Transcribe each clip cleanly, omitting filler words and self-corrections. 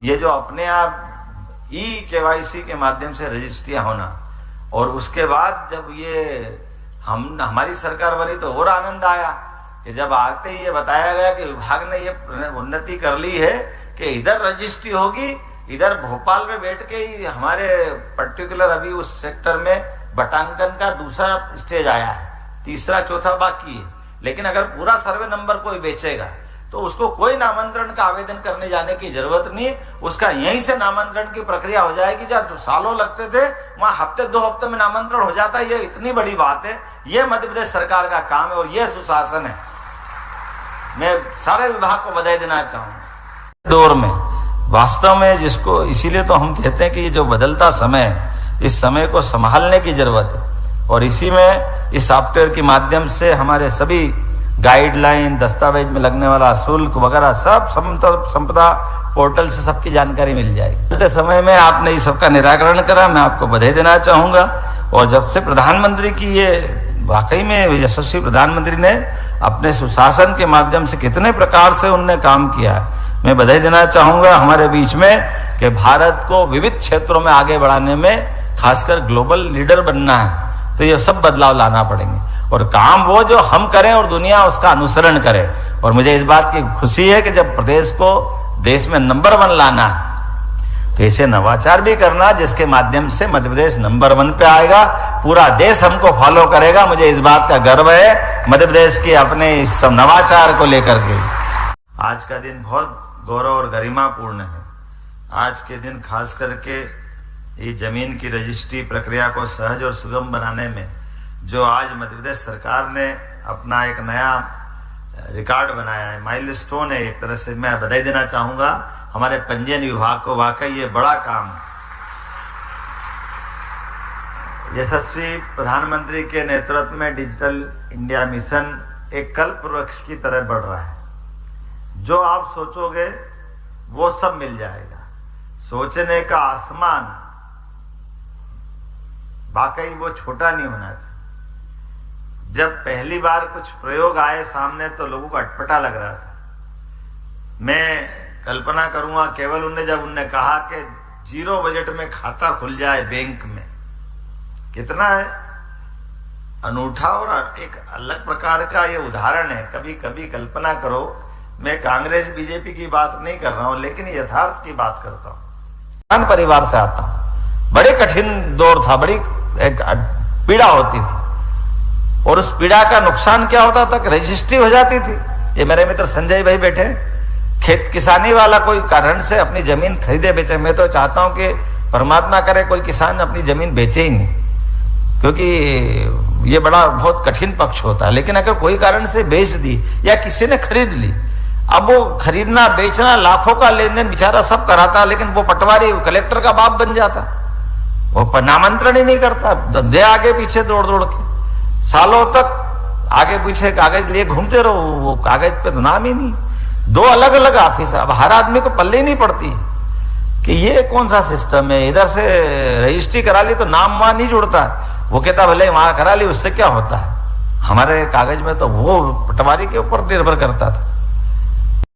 ये जो अपने आप KYC के माध्यम से रजिस्ट्रियां होना, और उसके बाद जब ये हमारी सरकार बनी तो और आनंद आया कि जब आते ही ये बताया गया कि विभाग ने ये उन्नति कर ली है कि इधर रजिस्ट्री होगी, इधर भोपाल में बैठ के ही हमारे पर्टिकुलर अभी उस सेक्टर में बटांकन का दूसरा स्टेज आया है, तीसरा चौथा बाकी है। लेकिन अगर पूरा सर्वे नंबर कोई बेचेगा तो उसको कोई नामांतरण का आवेदन करने जाने की जरूरत नहीं, उसका यहीं से नामांतरण की प्रक्रिया हो जाएगी। जहाँ तो सालों लगते थे वहां हफ्ते 2 हफ्ते में नामांतरण हो जाता है। ये इतनी बड़ी बात है, ये मध्य प्रदेश सरकार का काम है और ये सुशासन है। मैं सारे विभाग को बधाई देना चाहूंगा। दौर में वास्तव में जिसको, इसीलिए तो हम कहते हैं कि ये जो बदलता समय है, इस समय को संभालने की जरूरत है। और इसी में इस सॉफ्टवेयर के माध्यम से हमारे सभी गाइडलाइन, दस्तावेज में लगने वाला शुल्क वगैरह सब संपदा पोर्टल से सबकी जानकारी मिल जाएगी। बदलते समय में आपने इस सबका निराकरण करा, मैं आपको बधाई देना चाहूंगा। और जब से प्रधानमंत्री की ये वाकई में यशस्वी प्रधानमंत्री ने अपने सुशासन के माध्यम से कितने प्रकार से उनने काम किया है, मैं बधाई देना चाहूंगा हमारे बीच में कि भारत को विविध क्षेत्रों में आगे बढ़ाने में, खासकर ग्लोबल लीडर बनना है तो ये सब बदलाव लाना पड़ेंगे। और काम वो जो हम करें और दुनिया उसका अनुसरण करे। और मुझे इस बात की खुशी है कि जब प्रदेश को देश में नंबर 1 लाना है तो ऐसे नवाचार भी करना जिसके माध्यम से मध्य प्रदेश नंबर 1 पे आएगा, पूरा देश हमको फॉलो करेगा। मुझे इस बात का गर्व है मध्य प्रदेश के अपने इस सब नवाचार को लेकर के। आज का दिन बहुत गौरव और गरिमापूर्ण है। आज के दिन खास करके ये जमीन की रजिस्ट्री प्रक्रिया को सहज और सुगम बनाने में जो आज मध्य प्रदेश सरकार ने अपना एक नया रिकॉर्ड बनाया है, माइलस्टोन है एक तरह से, मैं बधाई देना चाहूंगा हमारे पंजीयन विभाग को। वाकई ये बड़ा काम, यशस्वी प्रधानमंत्री के नेतृत्व में डिजिटल इंडिया मिशन एक कल्प वृक्ष की तरह बढ़ रहा है। जो आप सोचोगे वो सब मिल जाएगा। सोचने का आसमान वाकई वो छोटा नहीं होना चाहिए। जब पहली बार कुछ प्रयोग आए सामने तो लोगों को अटपटा लग रहा था। मैं कल्पना करूंगा केवल जब उनने कहा कि 0 बजट में खाता खुल जाए बैंक में, कितना है अनूठा और एक अलग प्रकार का ये उदाहरण है। कभी कभी कल्पना करो, मैं कांग्रेस बीजेपी की बात नहीं कर रहा हूं लेकिन यथार्थ की बात करता हूं। किसान परिवार से आता हूं, बड़े कठिन दौर था, बड़ी एक पीड़ा होती थी और उस पीड़ा का नुकसान क्या होता था कि रजिस्ट्री हो जाती थी। ये मेरे मित्र संजय भाई बैठे, खेत किसानी वाला कोई कारण से अपनी जमीन खरीदे बेचे। मैं तो चाहता हूं कि परमात्मा करे कोई किसान अपनी जमीन बेचे ही नहीं, क्योंकि ये बड़ा बहुत कठिन पक्ष होता है। लेकिन अगर कोई कारण से बेच दी या किसी ने खरीद ली, अब वो खरीदना बेचना लाखों का लेन देन बेचारा सब कराता, लेकिन वो पटवारी कलेक्टर का बाप बन जाता, वो नामांतरण ही नहीं करता, धंधे आगे पीछे दौड़ दौड़ के सालों तक आगे पीछे कागज लिए घूमते रहो, वो कागज पे तो नाम ही नहीं। 2 अलग अलग ऑफिस, अब हर आदमी को पल्ले ही नहीं पड़ती कि ये कौन सा सिस्टम है। इधर से रजिस्ट्री करा ली तो नाम वहां नहीं जुड़ता, वो कहता भले वहां करा ली, उससे क्या होता है। हमारे कागज में तो वो पटवारी के ऊपर निर्भर करता था।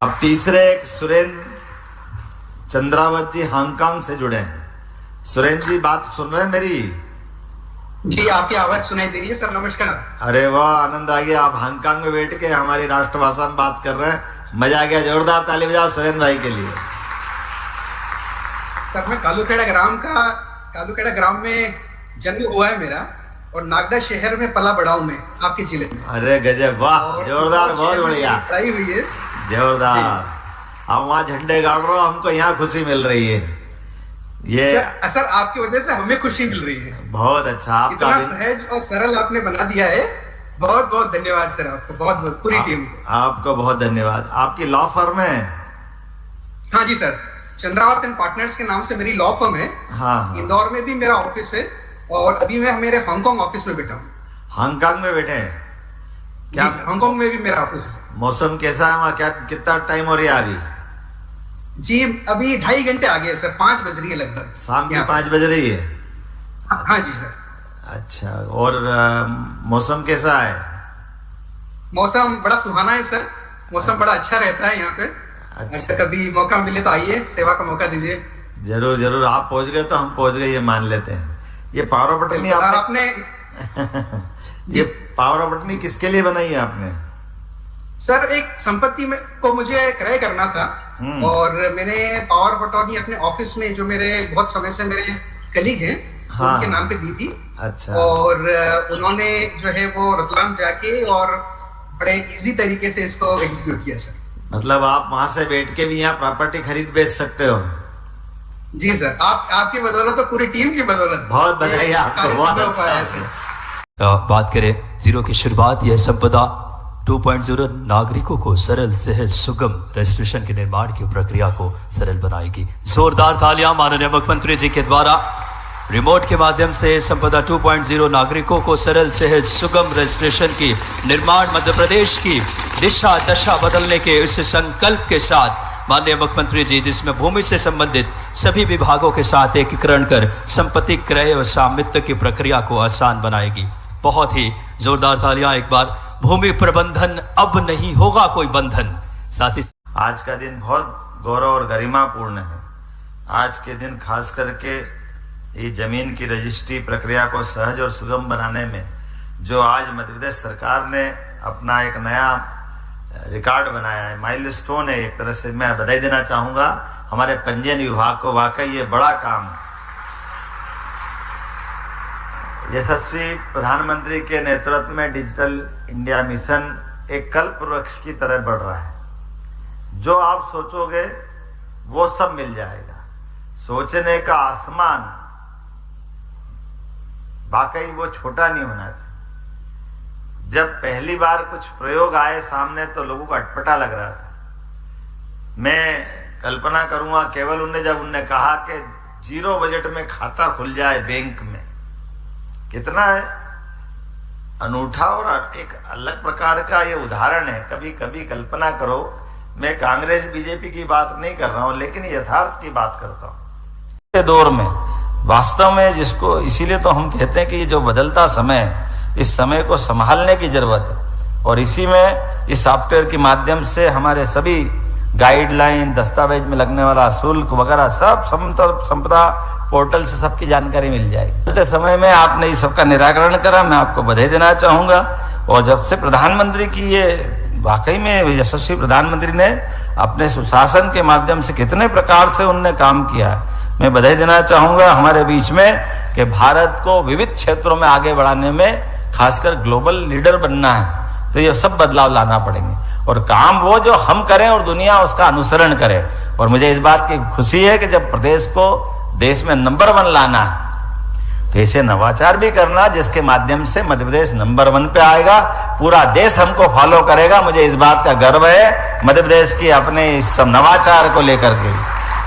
अब तीसरे एक सुरेंद्र चंद्रावत जी हांगकांग से जुड़े हैं। सुरेंद्र जी बात सुन रहे हैं मेरी? जी, आपकी आवाज सुनाई दे रही है सर, नमस्कार। अरे वाह, आनंद आ गया। आप हांगकांग में बैठ के हमारी राष्ट्रभाषा में बात कर रहे हैं, मजा आ गया। जोरदार ताली बजाओ सुरेंद्र भाई के लिए। सर मैं कालूखेड़ा ग्राम में जन्म हुआ है मेरा और नागदा शहर में पला बड़ा हूं मैं, आपके जिले में। अरे गजब, वाह, जोरदार, बहुत बढ़िया, पढ़ाई हुई है जोरदार। हम वहाँ झंडे गाड़ रहे हो, हमको यहाँ खुशी मिल रही है। ये सर आपकी वजह से हमें खुशी मिल रही है। बहुत अच्छा, आपका इतना सहज और सरल आपने बना दिया है। बहुत बहुत धन्यवाद सर, आपको बहुत बहुत, पूरी टीम को आपको बहुत धन्यवाद। आपकी लॉ फर्म है? हाँ जी सर, चंद्रावत एंड पार्टनर्स के नाम से मेरी लॉ फर्म है। हाँ, इंदौर में भी मेरा ऑफिस है और अभी मैं मेरे हांगकांग ऑफिस में बैठा हूँ। हांगकांग में बैठे हैं क्या? हांगकांग में भी मेरा ऑफिस है। मौसम कैसा है वहाँ? क्या कितना टाइम हो रही है अभी? जी अभी 2.5 घंटे आ गए सर, 5 बज रही है लगभग, शाम की 5 बज रही है। हाँ जी सर। अच्छा, और मौसम कैसा है? मौसम बड़ा सुहाना है सर, मौसम बड़ा अच्छा रहता है यहाँ पे। अच्छा। कभी मौका मिले तो आइए, सेवा का मौका दीजिए। जरूर जरूर, आप पहुंच गए तो हम पहुंच गए, ये मान लेते हैं। ये पावर ऑफ अटर्नी और आपने ये पावर ऑफ अटर्नी किसके लिए बनाई है आपने? सर, एक संपत्ति में को मुझे क्रय करना था और मैंने पावर ऑफ अटॉर्नी अपने ऑफिस में, जो मेरे बहुत समय से मेरे कलीग हैं, हाँ, उनके नाम पे दी थी। अच्छा। और उन्होंने जो है वो रतलाम जाके और बड़े इजी तरीके से इसको एग्जीक्यूट किया सर। मतलब आप वहां से बैठ के भी यहाँ प्रॉपर्टी खरीद बेच सकते हो? जी सर, आपकी बदौलत, तो पूरी टीम की बदौलत। बहुत बधाई आपको, बहुत अच्छा। बात करें जीरो की शुरुआत, यह संपदा 2.0 नागरिकों को सरल, सहज, सुगम रजिस्ट्रेशन के निर्माण की प्रक्रिया को सरल बनाएगी। जोरदार तालियां माननीय मुख्यमंत्री जी के द्वारा रिमोट के माध्यम से संपदा 2.0 नागरिकों को सरल, सहज, सुगम रजिस्ट्रेशन की निर्माण मध्य प्रदेश की दिशा दशा बदलने के इस संकल्प के साथ माननीय मुख्यमंत्री जी, जिसमें भूमि से संबंधित सभी विभागों के साथ एकीकरण कर संपत्ति क्रय और स्वामित्व की प्रक्रिया को आसान बनाएगी। बहुत ही जोरदार तालियां एक बार। भूमि प्रबंधन अब नहीं होगा कोई बंधन। साथ ही आज का दिन बहुत गौरव और गरिमापूर्ण है। आज के दिन खास करके ये जमीन की रजिस्ट्री प्रक्रिया को सहज और सुगम बनाने में जो आज मध्य प्रदेश सरकार ने अपना एक नया रिकॉर्ड बनाया है, माइलस्टोन है, एक तरह से मैं बधाई देना चाहूंगा हमारे पंजीयन विभाग को। वाकई ये बड़ा काम है। यशस्वी प्रधानमंत्री के नेतृत्व में डिजिटल इंडिया मिशन एक कल्प वृक्ष की तरह बढ़ रहा है। जो आप सोचोगे वो सब मिल जाएगा। सोचने का आसमान वाकई वो छोटा नहीं होना चाहिए। जब पहली बार कुछ प्रयोग आए सामने तो लोगों को अटपटा लग रहा था। मैं कल्पना करूंगा केवल जब उनने कहा कि 0 बजट में खाता खुल जाए बैंक में, कितना अनूठा और एक अलग प्रकार का ये उदाहरण है। कभी कभी कल्पना करो, मैं कांग्रेस बीजेपी की बात नहीं कर रहा हूं, लेकिन यथार्थ की बात करता हूं। दौर में वास्तव में जिसको, इसीलिए तो हम कहते हैं कि ये जो बदलता समय, इस समय को संभालने की जरूरत है। और इसी में इस सॉफ्टवेयर के माध्यम से हमारे सभी गाइडलाइन, दस्तावेज में लगने वाला शुल्क वगैरह सब संपदा पोर्टल से सबकी जानकारी मिल जाएगी। चलते समय में आपने इस सबका निराकरण करा, मैं आपको बधाई देना चाहूंगा। और जब से प्रधानमंत्री की ये, वाकई में यशस्वी प्रधानमंत्री ने अपने सुशासन के माध्यम से कितने प्रकार से उनने काम किया है, मैं बधाई देना चाहूंगा हमारे बीच में कि भारत को विविध क्षेत्रों में आगे बढ़ाने में, खासकर ग्लोबल लीडर बनना है तो ये सब बदलाव लाना पड़ेंगे। और काम वो जो हम करें और दुनिया उसका अनुसरण करे। और मुझे इस बात की खुशी है कि जब प्रदेश को देश में नंबर 1 लाना है तो ऐसे नवाचार भी करना जिसके माध्यम से मध्य प्रदेश नंबर 1 पे आएगा, पूरा देश हमको फॉलो करेगा। मुझे इस बात का गर्व है मध्य प्रदेश की अपने इस सब नवाचार को लेकर के।